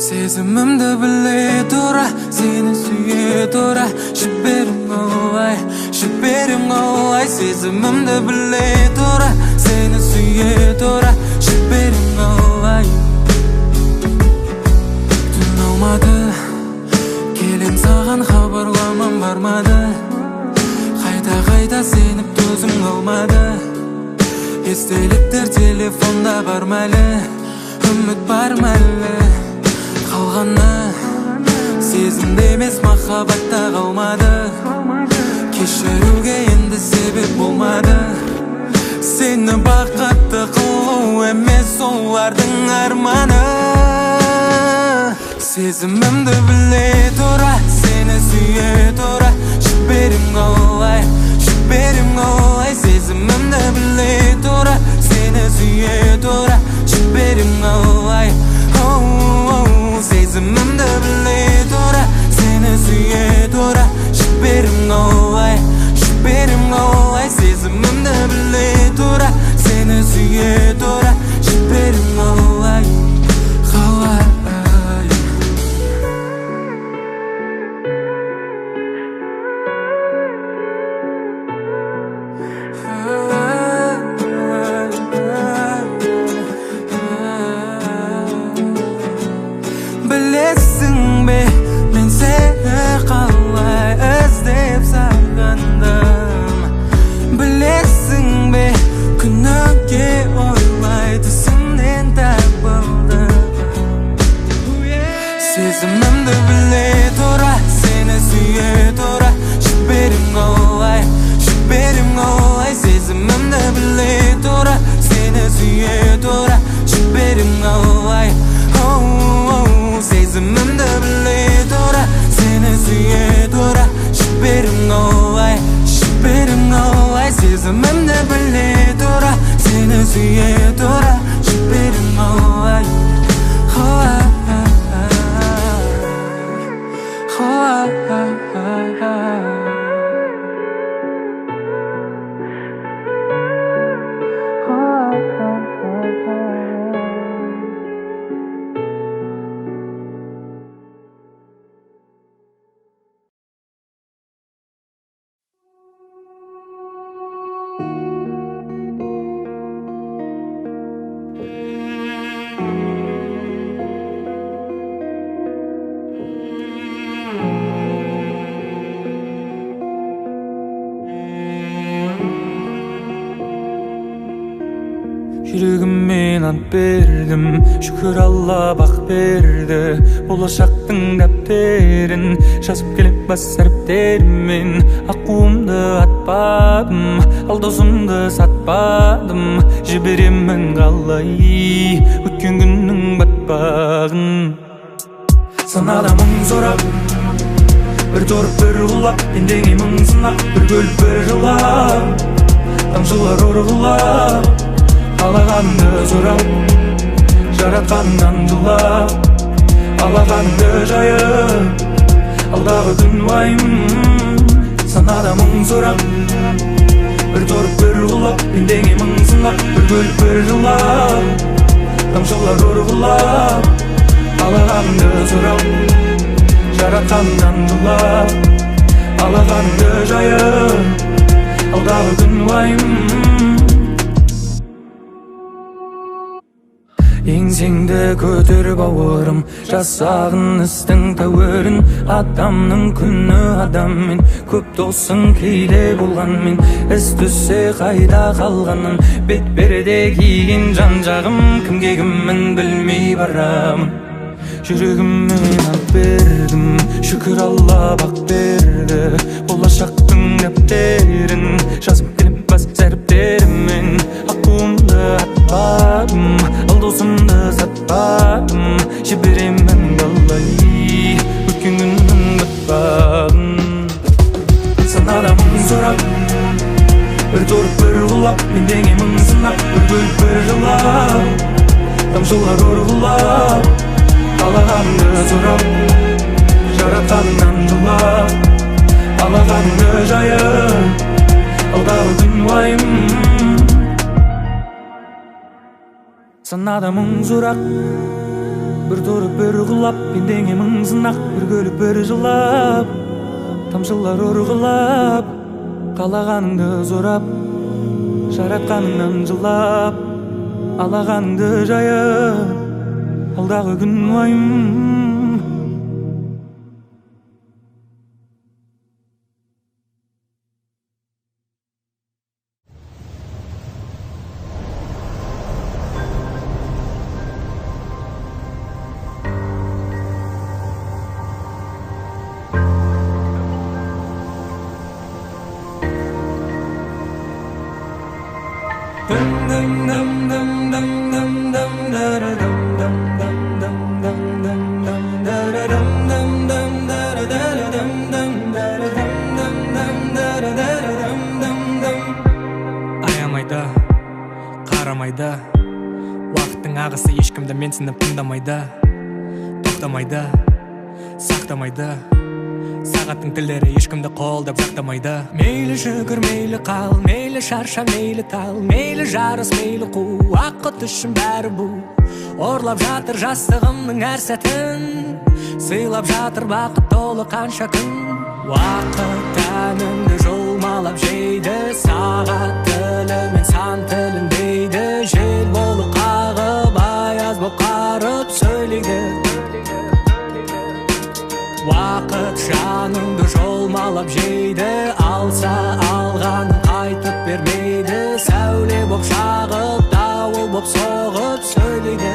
Сезімімді біле тұра, сені сүйе тұра. Жіберім олай, жіберім олай. Сезімімді біле тұра, сені сүйе тұра. Жіберім олай. Түн алмады, келем саған хабарламам бармады. Қайта сеніп төзім қалмады. Естеліктер телефонда бар мәлі, үміт бар мәлі. Қалғаны сезімде емес махаббатта қалмады. Кешіруге енді себеп болмады. Сені бақытты қылу емес олардың арманы. Сезімімді біле тұра, сені сүйе тұра. Жіберім қалай, жіберім қалай. Сезімімді біле тұра, сені сүйе тұра. Жіберім қалай. Сезімімді біле тұра, сені сүйе тұра. Жіберім қалай, жіберім қалай. Сезімімді біле тұра, сені сүйе тұра. Жіберім қалай, қалай. Білесің бе, мен сені қалай іздеп сағындым. Білесің бе, күніге ойлай түсімнен табылдым. Сезімімді біле тұра, сені сүйе тұра. Жіберім қалай, жіберім қалай. Сезімімді біле тұра, сені сүйе тұра. Жіберім қалай. Сезімімді біле тұра, сені сүйе тұра. Жіберім қалай, жіберім қалай. Сезімімді біле тұра, сені сүйе тұра. Жіберім қалай, қалай, қалай. Жүрегіммен ант бердім, шүкір Алла бақ берді. Болашақтың дәптерін жазып келіп бас әріптермен. Аққуымды атпадым, ал досымды сатпадым. Жіберемін қалай өткен күннің батпағын. Санада мың сорап, бір торып бір құлап. Ендеңе мың сынақ, бір бөліп бір жылап. Тамшылар ұрғылап, қалағанды сұрап, жаратқаннан жылап. Алағанды жайып, алдағы күн уайым. Санада мың сұрап, бір торып бір құлап. Ендеңе мың сынақ, бір бөліп бір жылап. Тамшылар ұрғылап, қалағанды сұрап, жаратқаннан жылап. Алағанды жайып, алдағы күн уайым. Еңсеңді көтер бауырым, жасағын істің тәуірін. Адамның күні адаммен, көп досың кейде болғанмен. Із түссе қайда қалғанын, бет берде киген жан жағым. Кімге кіммін білмей барамын. Жүрегіммен ант бердім, шүкір Алла бақ берді. Болашақтың дәптерін жазып келіп бас әріптермен. Аққуымды атпадым, ал досымды сатпадым. Жіберемін қалай өткен күннің батпағын. Санада мың сұрап, бір торып бір құлап. Ендеңе мың сынақ, бір бөліп бір жылап. Тамшылар ұрғылап, қалағанды сұрап, жаратқаннан жылап. Алағанды жайып, алдағы күн уайым. Санада мың сұрақ, Bir durup bir gulap Bendenge ming sınak Bir gölüp bir жылап Тамшылар ұрғылап Қалағаныңды зорап Жаратқаныңнан жылап Алағаныңды жайып Алдағы күн уайым Аямайды, қарамайды Уақыттың ағысы ешкімді менсініп тыңдамайды Тоқтамайды, сақтамайды Сағаттың тілдері ешкімді қолдап жақтамайды Мейлі жүгір, мейлі қал, мейлі шарша, мейлі тал Мейлі жарыс, мейлі қу, уақыт үшін бәрі бұ Орлап жатыр жастығымның әр сәтін Сыйлап жатыр бақыт толы қанша күн Уақыт әнімді жұлмалап жейді Сағат тілімен сан тілін дейді Жел болып қағып, аяз болып қарып сөйлейді Уақыт жаныңды жолмалап жейді Алса алғанын қайтып бермейді Сәуле боп шағып, дауыл боп соғып сөйлейді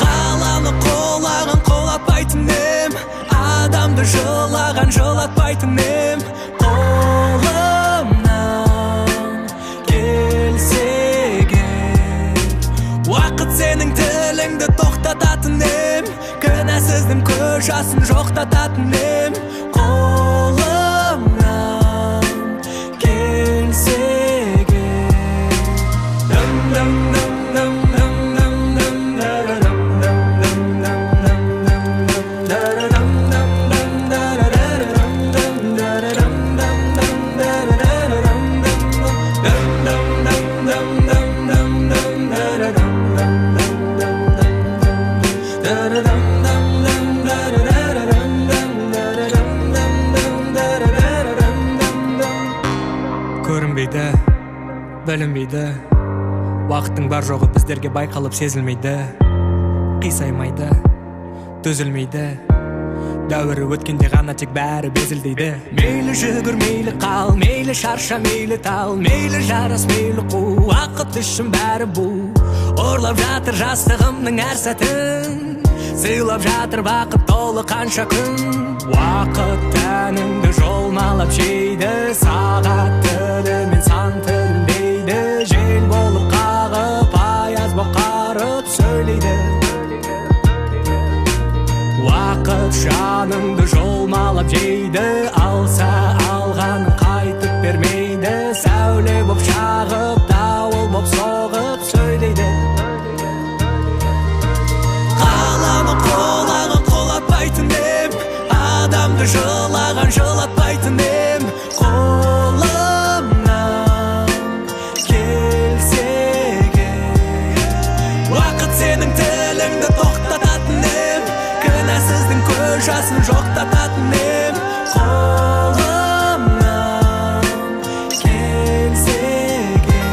Қаланы қолаған қолатпайтын ем Адамды жылаған жылатпайтын ем Қолымнан келсе егер Уақыт сенің тіліңді тоқтататын ем Кінәсіздің көз жасын жоқтататын ем Қолымнан келсе егер Көрінбейді, білінбейді Уақыттың бар жоғы біздерге байқалып сезілмейді Қисаймайды, төзілмейді Дәуірі өткенде ғана тек бәрі безілдейді Мейлі жүгір, мейлі қал, мейлі шарша, мейлі тал Мейлі жарас, мейлі қу, уақыт үшін бәрі бұ Орлап жатыр жастығымның әр сәтін Сыйлап жатыр бақыт толы қанша күн Уақыт әніңді жолмалап жейді Сағат тілімен сан тілін дейді Жел болып қағып, аяз боп қарып сөйлейді Уақыт жаныңды жолмалап жейді Алса алғанын қайтып бермейді Сәуле боп шағып, дауыл боп соғып сөйлейді Қаланы қолаған қолатпайтын ем Адамды жылаған жылатпайтын ем Қолымнан келсе егер Уақыт сенің тіліңді тоқтататын ем Кінәсіздің көз жасын жоқтататын ем Қолымнан келсе егер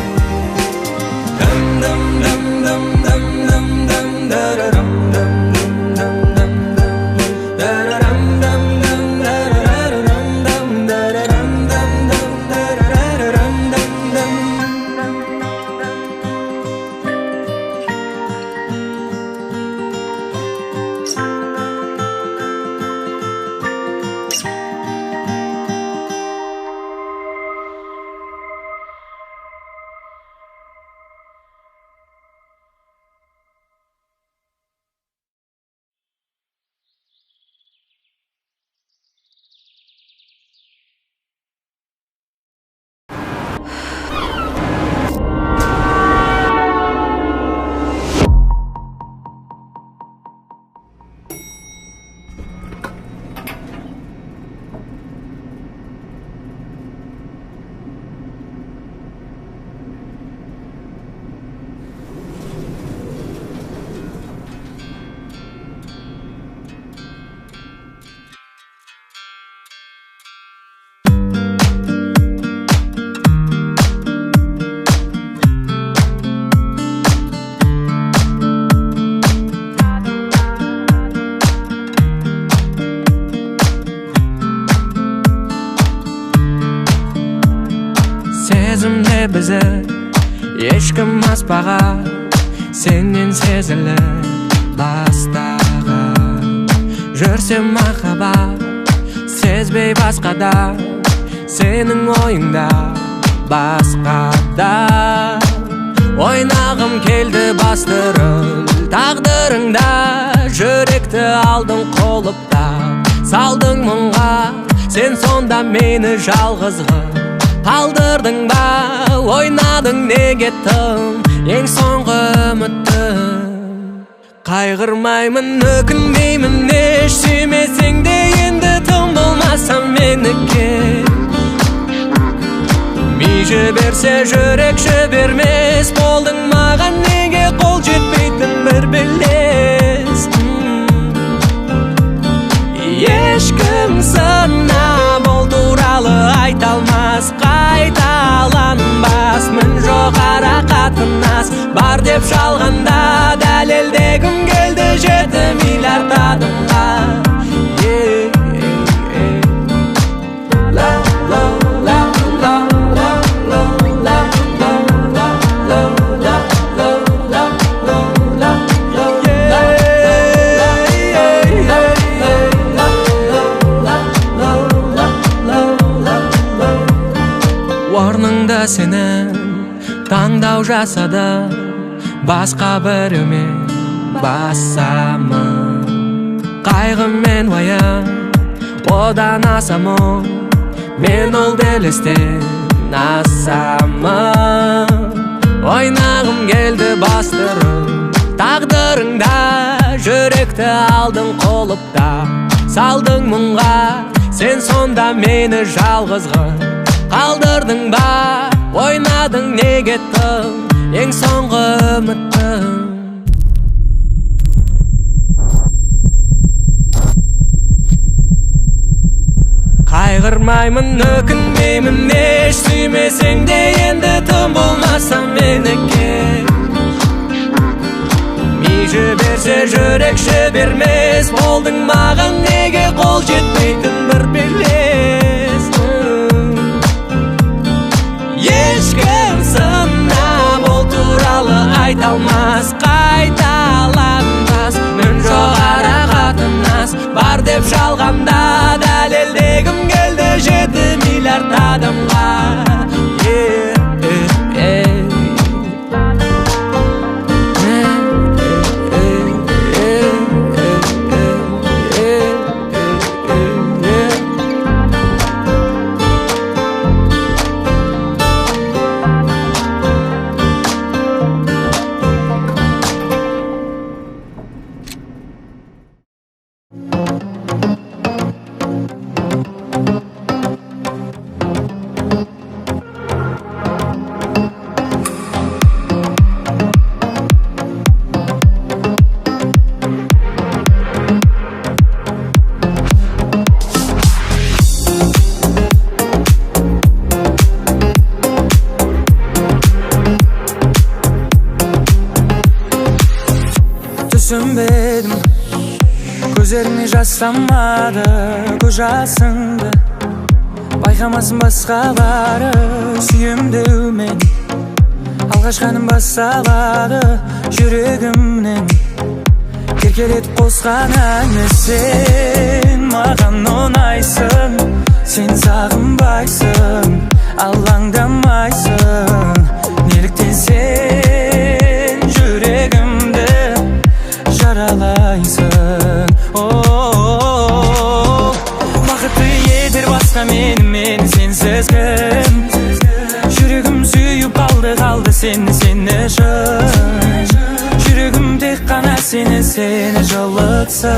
Сезімде бізді ешкім аспаған, сенен сезіліп бастаған. Жүрсем махаббат сезбей басқада, сенің ойыңда басқада. Ойнағым келді бастырып тағдырыңда, жүректі алдың қолыпта, салдың мұңға. Сен сонда мені жалғызғы қалдырдың ба, ойнадың неге тым ең соңғы үмітім. Қайғырмаймын, өкінбеймін, еш сүймесең де енді тым болмасам меніке. Ми жіберсе жүрек жібермес, болдың маған неге қол жетпейтін бір белес. Ешкім сына бұл туралы айта алмас, қайталанбас. Мін жоқ ара қатынас бар деп жалғанда, дәлелдегім келді 7 миллиард адамға. Орныңда сенің таңдау жасады, басқа біреумен басамын. Қайғы мен уайым одан асамын, мен ол белестен асамын. Ойнағым келді бастырып тағдырыңда, жүректі алдың қолыпта, салдың мұңға. Сен сонда мені жалғызғы қалдырдың ба, ойнадың неге тым ең соңғы үмітім. Қайғырмаймын, өкінбеймін, еш сүймесең де енді тым болмасам меніке. Ми жіберсе жүрек жібермес, болдың маған неге қол жетпейтін бір белес. Ешкім сына бұл туралы айта алмас, қайталанбас. Мін жоқ ара қатынас бар деп жалғанда, дәлелдегім келді 7 миллиард адамға. Түсінбедім, көздеріңе жасамады көз жасыңды, байқамасын басқалары сүйемдеумен. Алғашқаным басталады жүрегімнен, еркелетіп қосқан әні. Сен маған ұнайсың, сен сағынбайсың, алаңдамайсың. Неліктен сен жүрегімді жаралайсың? Бақытты етер басқа мені сенсіз кім? Жүрегім сүйіп қалды сені үшін. Жүрегім тек қана сені жылытсын.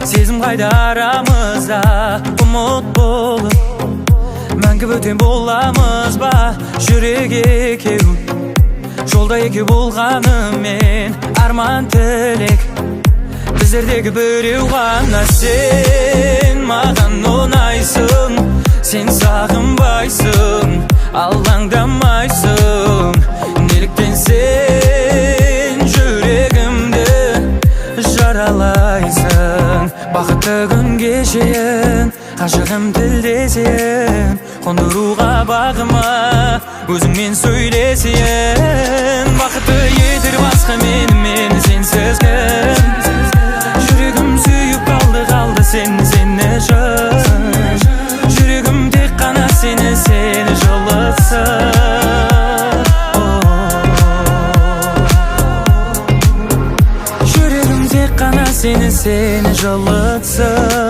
Сезім қайда арамызда, ұмыт болып мәңгі бөтен боламыз ба? Жүрек екеу Жолда екі болғаны мен арман тілек біздердегі біреу ғана сен маған ұнайсың сен сағынбайсың алаңдамайсың неліктен сен жүрегімді жаралайсың бақытты күн кешейін ғашығым тілдесейін қондыруға бағыма өзіңмен сөйлесейін бақытты етер басқа мені сенсіз кім жүрегім сүйіп қалды сені үшін жүрегім тек қана сені жылытсын жүрегім тек қана сені жылытсын